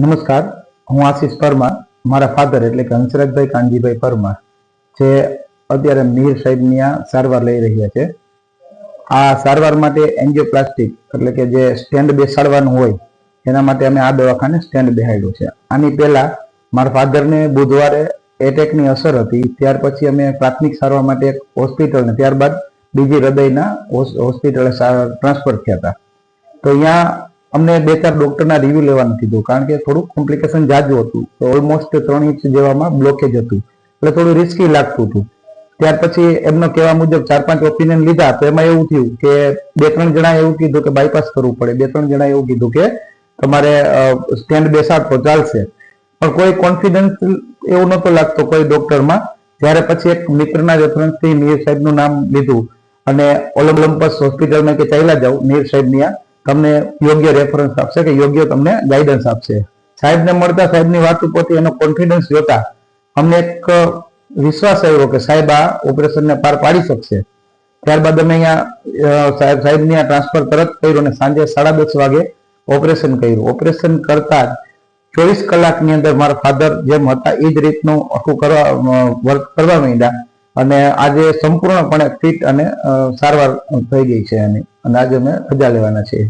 નમસ્કાર, હું આશીષ પરમાર. મારા ફાધર એટલે કે હંસરાજભાઈ કાનજીભાઈ પરમાર જે અત્યારે મીર સાહેબની આ સારવાર લઈ રહ્યા છે. આ સારવાર માટે એન્જિયોપ્લાસ્ટિક એટલે કે જે સ્ટેન્ડ બેસાડવાનું હોય એના માટે અમે આ દવાખાને સ્ટેન્ડ બેસાડ્યું છે. આની પહેલા મારા ફાધરને બુધવારે એટેકની અસર હતી. ત્યાર પછી અમે પ્રાથમિક સારવાર માટે એક હોસ્પિટલને ત્યારબાદ બીજી હૃદયના હોસ્પિટલે ટ્રાન્સફર થયા હતા. તો અહીંયા અમને 2-4 ડોક્ટરના રિવ્યુ લેવાનું કીધું, કારણ કે થોડું કોમ્પ્લિકેશન જાજુ હતું. તો ઓલમોસ્ટ 3 ઇંચ જેવામાં બ્લોકેજ હતું, એટલે થોડું રિસ્કી લાગતું હતું. ત્યાર પછી એમનો કહેવા મુજબ 4-5 ઓપિનિયન લીધા. તો એમાં એવું થયું કે 2-3 જણા એવું કીધું કે બાયપાસ કરવું પડે, 2-3 જણા એવું કીધું કે તમારે સ્ટેન્ડ બેસાડતો ચાલશે. પણ કોઈ કોન્ફિડન્સ એવું નહોતો લાગતો કોઈ ડોક્ટરમાં. ત્યારે પછી એક મિત્રના રેફરન્સથી મીર સાહેબનું નામ લીધું અને ઓલિમ્પસ હોસ્પિટલમાં કે ચાલ્યા જાઓ, મીર સાહેબની આ તમને યોગ્ય રેફરન્સ આપશે કે યોગ્ય તમને ગાઈડન્સ આપશે. સાહેબને મળતા સાહેબની વાત ઉપરથી એનો કોન્ફિડન્સ જોતા અમને એક વિશ્વાસ આવ્યો કે સાહેબ આ ઓપરેશનને પાર પાડી શકશે. ત્યારબાદ અમે અહીંયા સાહેબની આ ટ્રાન્સફર તરત કર્યું અને સાંજે 10:30 વાગે ઓપરેશન કર્યું. ઓપરેશન કરતા 24 કલાકની અંદર મારા ફાધર જેમ હતા એ જ રીતનું આખું વર્ક કરવા માંડ્યા અને આજે સંપૂર્ણપણે ફિટ અને સારવાર થઈ ગઈ છે એની, અને આજે અમે રજા લેવાના છીએ.